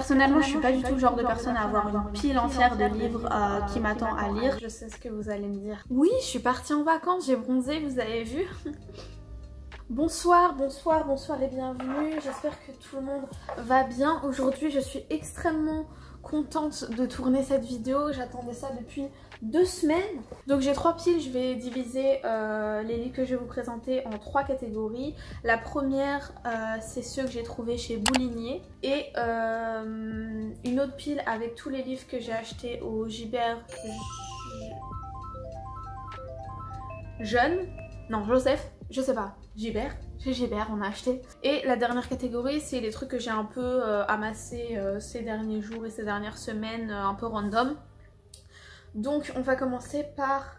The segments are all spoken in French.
Personnellement, je suis pas du tout le genre de personne à avoir une pile entière de livres qui m'attend à lire. Je sais ce que vous allez me dire. Oui, je suis partie en vacances, j'ai bronzé, vous avez vu. Bonsoir, bonsoir, bonsoir et bienvenue. J'espère que tout le monde va bien. Aujourd'hui, je suis extrêmement contente de tourner cette vidéo. J'attendais ça depuis 2 semaines. Donc j'ai 3 piles. Je vais diviser les livres que je vais vous présenter en 3 catégories. La première, c'est ceux que j'ai trouvés chez Boulinier. Et une autre pile avec tous les livres que j'ai achetés au Gibert Jeune. Non, Joseph. Je sais pas. Gibert. Chez Gibert, on a acheté. Et la dernière catégorie, c'est les trucs que j'ai un peu amassés ces derniers jours et ces dernières semaines, un peu random. Donc, on va commencer par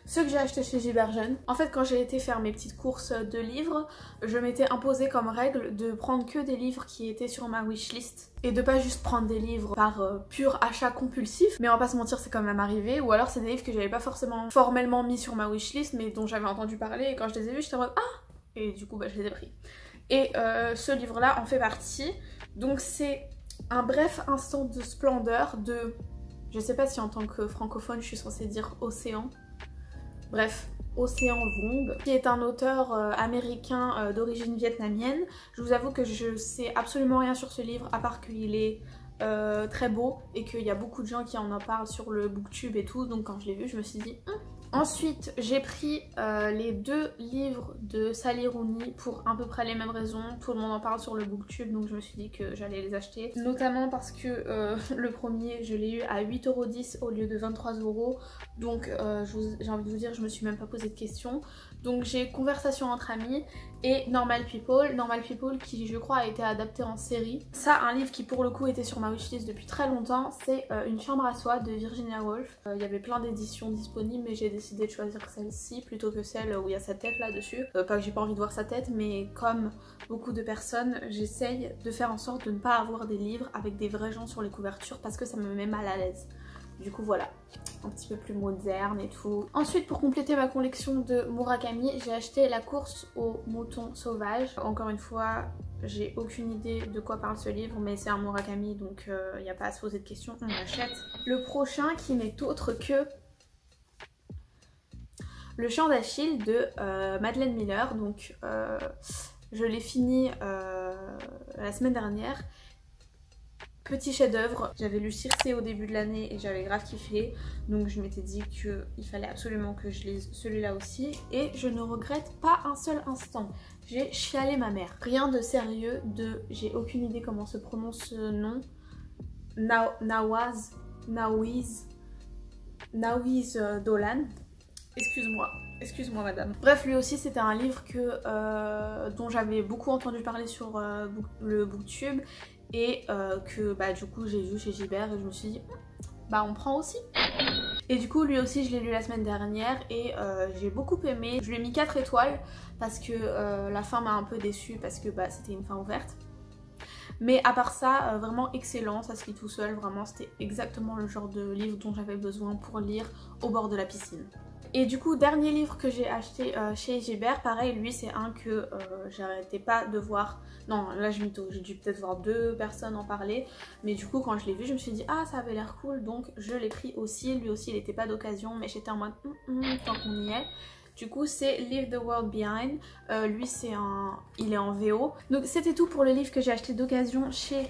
ceux que j'ai achetés chez Gibert Jeune. En fait, quand j'ai été faire mes petites courses de livres, je m'étais imposé comme règle de prendre que des livres qui étaient sur ma wishlist. Et de pas juste prendre des livres par pur achat compulsif. Mais on va pas se mentir, c'est quand même arrivé. Ou alors c'est des livres que j'avais pas forcément formellement mis sur ma wishlist, mais dont j'avais entendu parler. Et quand je les ai vus, j'étais en mode ah! Et du coup, bah, je les ai pris. Et ce livre-là en fait partie. Donc c'est un bref instant de splendeur de... Je sais pas si en tant que francophone, je suis censée dire océan. Bref, Océan Vuong, qui est un auteur américain d'origine vietnamienne. Je vous avoue que je sais absolument rien sur ce livre, à part qu'il est très beau et qu'il y a beaucoup de gens qui en parlent sur le booktube et tout. Donc quand je l'ai vu, je me suis dit... Ensuite, j'ai pris les 2 livres de Sally Rooney pour à peu près les mêmes raisons. Tout le monde en parle sur le booktube, donc je me suis dit que j'allais les acheter. Notamment parce que le premier, je l'ai eu à 8,10 € au lieu de 23 €. Donc j'ai envie de vous dire, je me suis même pas posé de questions. Donc j'ai Conversation entre amis et Normal People. Normal People qui, je crois, a été adapté en série. Ça, un livre qui pour le coup était sur ma wishlist depuis très longtemps, c'est Une chambre à soi de Virginia Woolf. Il y avait plein d'éditions disponibles, mais j'ai décidé de choisir celle-ci plutôt que celle où il y a sa tête là-dessus. Pas que j'ai pas envie de voir sa tête, mais comme beaucoup de personnes, j'essaye de faire en sorte de ne pas avoir des livres avec des vrais gens sur les couvertures parce que ça me met mal à l'aise. Du coup voilà, un petit peu plus moderne et tout. Ensuite, pour compléter ma collection de Murakami, j'ai acheté La course aux moutons sauvages. Encore une fois, j'ai aucune idée de quoi parle ce livre, mais c'est un Murakami, donc il n'y a pas à se poser de questions, on l'achète. Le prochain qui n'est autre que Le chant d'Achille de Madeleine Miller. Donc je l'ai fini la semaine dernière. Petit chef-d'œuvre, j'avais lu Circé au début de l'année et j'avais grave kiffé, donc je m'étais dit qu'il fallait absolument que je lise celui-là aussi et je ne regrette pas un seul instant. J'ai chialé ma mère. Rien de sérieux, j'ai aucune idée comment se prononce ce nom. Nawaz Dolan. Excuse-moi madame. Bref, lui aussi c'était un livre dont j'avais beaucoup entendu parler sur le booktube et que bah du coup j'ai vu chez Gibert et je me suis dit bah on prend aussi. Et du coup lui aussi je l'ai lu la semaine dernière et j'ai beaucoup aimé. Je lui ai mis 4 étoiles parce que la fin m'a un peu déçue parce que bah c'était une fin ouverte. Mais à part ça, vraiment excellent, ça se lit tout seul, vraiment c'était exactement le genre de livre dont j'avais besoin pour lire au bord de la piscine. Et du coup, dernier livre que j'ai acheté chez Gibert, pareil, lui c'est un que j'arrêtais pas de voir. Non, là je mytho, j'ai dû peut-être voir 2 personnes en parler. Mais du coup, quand je l'ai vu, je me suis dit, ah ça avait l'air cool, donc je l'ai pris aussi. Lui aussi, il n'était pas d'occasion, mais j'étais en mode, tant qu'on y est. Du coup, c'est Leave the World Behind. Lui, il est en VO. Donc c'était tout pour le livre que j'ai acheté d'occasion chez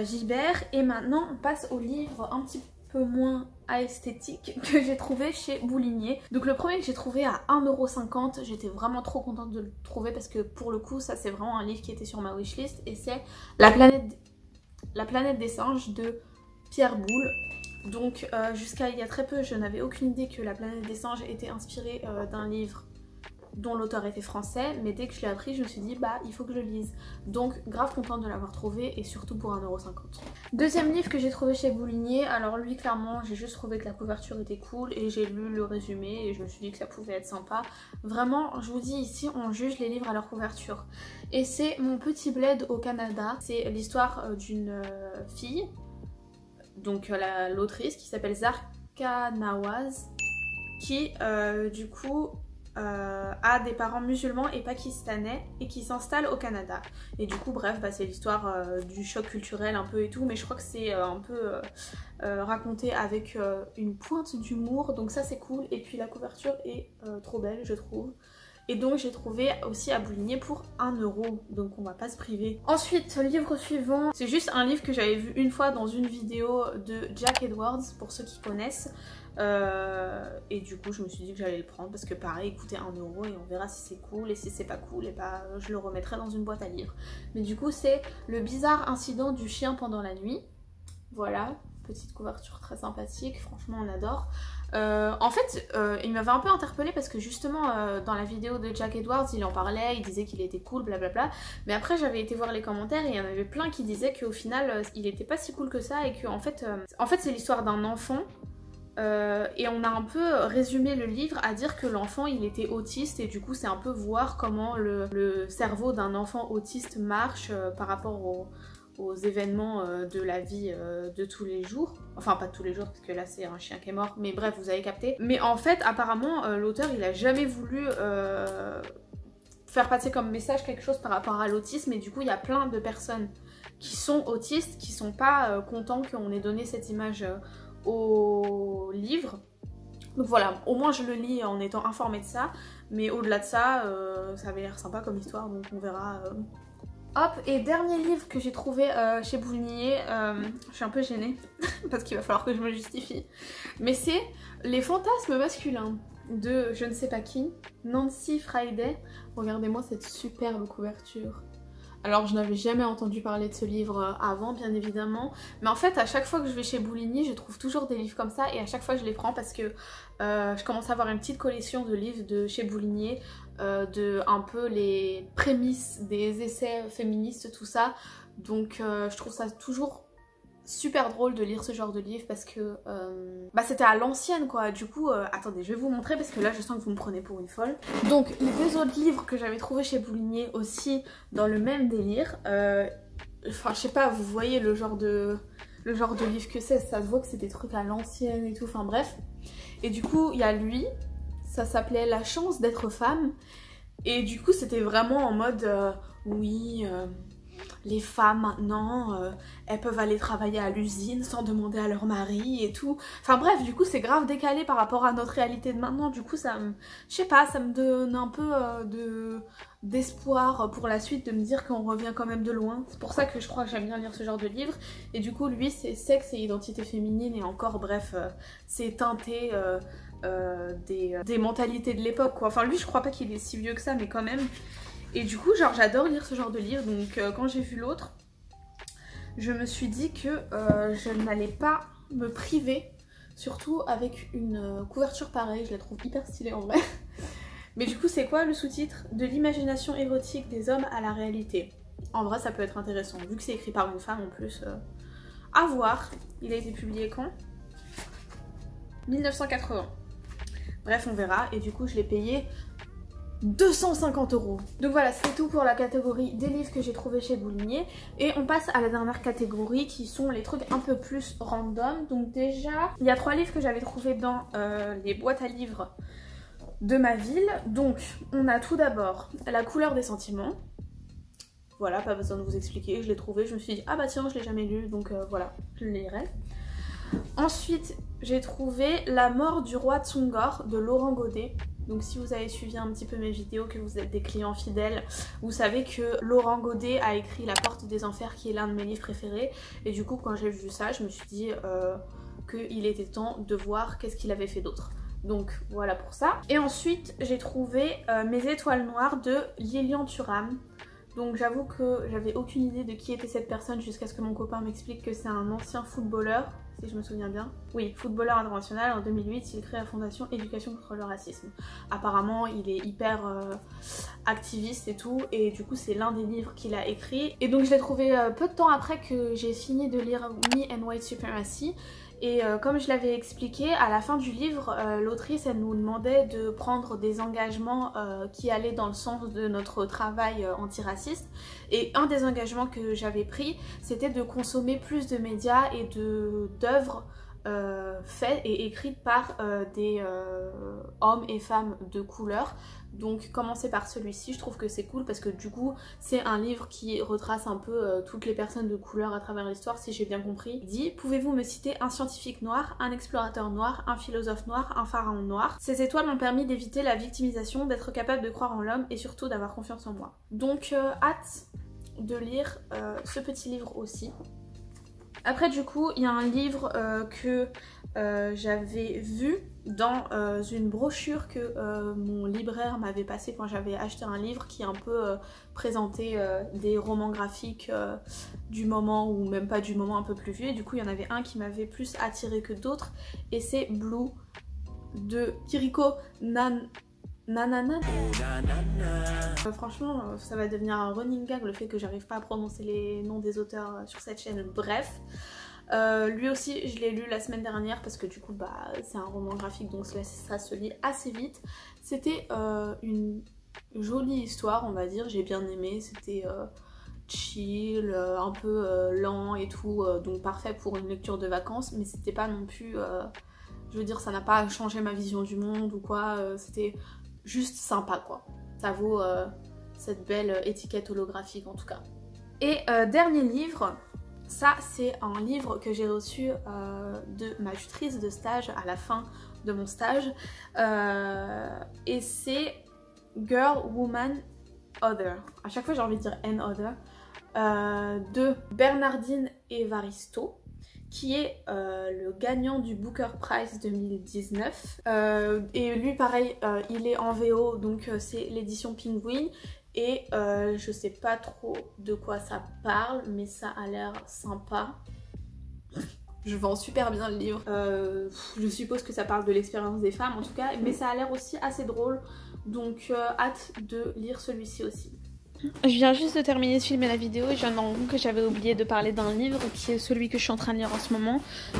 Gibert. Et maintenant, on passe au livre un petit peu moins esthétique que j'ai trouvé chez Boulinier. Donc le premier que j'ai trouvé à 1,50 €, j'étais vraiment trop contente de le trouver parce que pour le coup ça c'est vraiment un livre qui était sur ma wishlist et c'est La planète des singes de Pierre Boulle. Donc jusqu'à il y a très peu je n'avais aucune idée que La planète des singes était inspirée d'un livre dont l'auteur était français, mais dès que je l'ai appris je me suis dit bah il faut que je le lise. Donc grave contente de l'avoir trouvé et surtout pour 1,50 €. Deuxième livre que j'ai trouvé chez Boulinier, alors lui clairement j'ai juste trouvé que la couverture était cool et j'ai lu le résumé et je me suis dit que ça pouvait être sympa. Vraiment je vous dis ici on juge les livres à leur couverture. Et c'est Mon petit bled au Canada, c'est l'histoire d'une fille, donc l'autrice qui s'appelle Zarka Nawaz, qui du coup a des parents musulmans et pakistanais et qui s'installent au Canada. Et du coup bref, bah, c'est l'histoire du choc culturel un peu et tout, mais je crois que c'est un peu raconté avec une pointe d'humour, donc ça c'est cool. Et puis la couverture est trop belle je trouve. Et donc j'ai trouvé aussi à Bouligné pour 1 €, donc on va pas se priver. Ensuite, livre suivant, c'est juste un livre que j'avais vu une fois dans une vidéo de Jack Edwards, pour ceux qui connaissent. Et du coup je me suis dit que j'allais le prendre parce que pareil, il coûtait 1 € et on verra si c'est cool, et si c'est pas cool, et bah je le remettrai dans une boîte à livres. Mais du coup c'est Le bizarre incident du chien pendant la nuit. Voilà, petite couverture très sympathique, franchement on adore. En fait, il m'avait un peu interpellée parce que justement dans la vidéo de Jack Edwards, il en parlait, il disait qu'il était cool, blablabla. Mais après j'avais été voir les commentaires et il y en avait plein qui disaient qu'au final il était pas si cool que ça, et que en fait c'est l'histoire d'un enfant. Et on a un peu résumé le livre à dire que l'enfant il était autiste, et du coup c'est un peu voir comment le cerveau d'un enfant autiste marche par rapport aux événements de la vie de tous les jours. Enfin pas de tous les jours parce que là c'est un chien qui est mort, mais bref vous avez capté. Mais en fait apparemment l'auteur il a jamais voulu faire passer comme message quelque chose par rapport à l'autisme, et du coup il y a plein de personnes qui sont autistes qui sont pas contents qu'on ait donné cette image au livre. Donc voilà, au moins je le lis en étant informée de ça, mais au-delà de ça, ça avait l'air sympa comme histoire, donc on verra. Hop, et dernier livre que j'ai trouvé chez Bouligné, je suis un peu gênée parce qu'il va falloir que je me justifie, mais c'est Les fantasmes masculins de je ne sais pas qui, Nancy Friday. Regardez-moi cette superbe couverture. Alors je n'avais jamais entendu parler de ce livre avant bien évidemment, mais en fait à chaque fois que je vais chez Bouligny je trouve toujours des livres comme ça, et à chaque fois je les prends parce que je commence à avoir une petite collection de livres de chez Bouligny, de un peu les prémices des essais féministes, tout ça. Donc je trouve ça toujours super drôle de lire ce genre de livre parce que bah c'était à l'ancienne quoi. Du coup attendez, je vais vous montrer parce que là je sens que vous me prenez pour une folle. Donc les deux autres livres que j'avais trouvé chez Bouligné aussi dans le même délire, enfin je sais pas, vous voyez le genre de livre que c'est, ça se voit que c'est des trucs à l'ancienne et tout, enfin bref. Et du coup il y a lui, ça s'appelait La chance d'être femme, et du coup c'était vraiment en mode oui les femmes maintenant, elles peuvent aller travailler à l'usine sans demander à leur mari et tout. Enfin bref, du coup c'est grave décalé par rapport à notre réalité de maintenant. Du coup ça me, je sais pas, ça me donne un peu d'espoir pour la suite, de me dire qu'on revient quand même de loin. C'est pour ça que je crois que j'aime bien lire ce genre de livre. Et du coup lui c'est sexe et identité féminine, et encore bref c'est teinté des mentalités de l'époque quoi. Enfin lui je crois pas qu'il est si vieux que ça, mais quand même. Et du coup genre j'adore lire ce genre de livre, donc quand j'ai vu l'autre, je me suis dit que je n'allais pas me priver, surtout avec une couverture pareille, je la trouve hyper stylée en vrai. Mais du coup c'est quoi le sous-titre? De l'imagination érotique des hommes à la réalité. En vrai ça peut être intéressant, vu que c'est écrit par une femme en plus. À voir. Il a été publié quand? 1980. Bref on verra, et du coup je l'ai payé 250 €. Donc voilà, c'est tout pour la catégorie des livres que j'ai trouvé chez Bouligné. Et on passe à la dernière catégorie qui sont les trucs un peu plus random. Donc déjà, il y a 3 livres que j'avais trouvés dans les boîtes à livres de ma ville. Donc on a tout d'abord La couleur des sentiments. Voilà, pas besoin de vous expliquer, je l'ai trouvé, je me suis dit ah bah tiens je l'ai jamais lu, donc voilà, je le lirai. Ensuite j'ai trouvé La mort du roi Tsungor de Laurent Godet. Donc si vous avez suivi un petit peu mes vidéos, que vous êtes des clients fidèles, vous savez que Laurent Godet a écrit La porte des enfers, qui est l'un de mes livres préférés. Et du coup quand j'ai vu ça, je me suis dit qu'il était temps de voir qu'est-ce qu'il avait fait d'autre. Donc voilà pour ça. Et ensuite j'ai trouvé Mes étoiles noires de Lilian Thuram. Donc j'avoue que j'avais aucune idée de qui était cette personne jusqu'à ce que mon copain m'explique que c'est un ancien footballeur, si je me souviens bien. Oui, footballeur international. En 2008, il crée la fondation Éducation contre le racisme. Apparemment, il est hyper activiste et tout, et du coup c'est l'un des livres qu'il a écrit. Et donc je l'ai trouvé peu de temps après que j'ai fini de lire Me and White Supremacy. Et comme je l'avais expliqué, à la fin du livre, l'autrice elle nous demandait de prendre des engagements qui allaient dans le sens de notre travail antiraciste. Et un des engagements que j'avais pris, c'était de consommer plus de médias et d'œuvres faite et écrite par des hommes et femmes de couleur. Donc commencez par celui-ci, je trouve que c'est cool parce que du coup c'est un livre qui retrace un peu toutes les personnes de couleur à travers l'histoire, si j'ai bien compris. Il dit: pouvez-vous me citer un scientifique noir, un explorateur noir, un philosophe noir, un pharaon noir? Ces étoiles m'ont permis d'éviter la victimisation, d'être capable de croire en l'homme et surtout d'avoir confiance en moi. Donc hâte de lire ce petit livre aussi. Après du coup il y a un livre que j'avais vu dans une brochure que mon libraire m'avait passé quand j'avais acheté un livre qui un peu présentait des romans graphiques du moment ou même pas du moment, un peu plus vieux. Et du coup il y en avait un qui m'avait plus attiré que d'autres et c'est Blue de Kiriko Nanana. Franchement ça va devenir un running gag le fait que j'arrive pas à prononcer les noms des auteurs sur cette chaîne, bref. Lui aussi je l'ai lu la semaine dernière parce que du coup bah c'est un roman graphique donc ça se lit assez vite. C'était une jolie histoire on va dire, j'ai bien aimé, c'était chill, un peu lent et tout, donc parfait pour une lecture de vacances, mais c'était pas non plus, je veux dire ça n'a pas changé ma vision du monde ou quoi, c'était juste sympa quoi. Ça vaut cette belle étiquette holographique en tout cas. Et dernier livre, ça c'est un livre que j'ai reçu de ma tutrice de stage à la fin de mon stage et c'est Girl, Woman, Other. À chaque fois j'ai envie de dire An Other de Bernardine Evaristo, qui est le gagnant du Booker Prize 2019. Et lui pareil, il est en VO, donc c'est l'édition Penguin. Et je sais pas trop de quoi ça parle, mais ça a l'air sympa. Je vends super bien le livre. Je suppose que ça parle de l'expérience des femmes en tout cas, mais ça a l'air aussi assez drôle. Donc hâte de lire celui-ci aussi. Je viens juste de terminer de filmer la vidéo et je viens de me rendre compte que j'avais oublié de parler d'un livre qui est celui que je suis en train de lire en ce moment,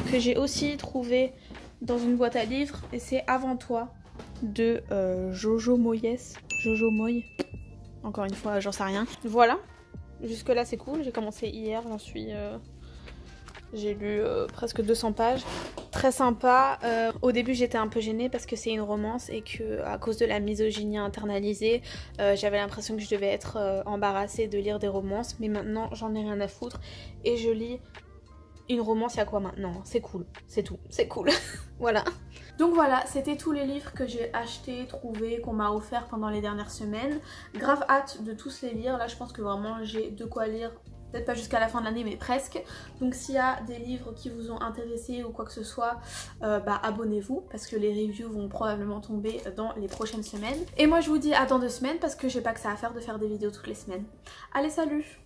que j'ai aussi trouvé dans une boîte à livres, et c'est Avant toi de Jojo Moyes. Jojo Moy. Encore une fois, j'en sais rien. Voilà, jusque là c'est cool, j'ai commencé hier, j'ai lu presque 200 pages. Très sympa. Au début j'étais un peu gênée parce que c'est une romance et que à cause de la misogynie internalisée, j'avais l'impression que je devais être embarrassée de lire des romances. Mais maintenant j'en ai rien à foutre et je lis une romance. Il y a quoi maintenant? C'est cool, c'est tout, c'est cool. Voilà. Donc voilà, c'était tous les livres que j'ai achetés, trouvés, qu'on m'a offert pendant les dernières semaines. Grave hâte de tous les lire. Là je pense que vraiment j'ai de quoi lire. Peut-être pas jusqu'à la fin de l'année mais presque. Donc s'il y a des livres qui vous ont intéressé ou quoi que ce soit, bah abonnez-vous parce que les reviews vont probablement tomber dans les prochaines semaines. Et moi je vous dis à dans 2 semaines parce que j'ai pas que ça à faire de faire des vidéos toutes les semaines. Allez salut!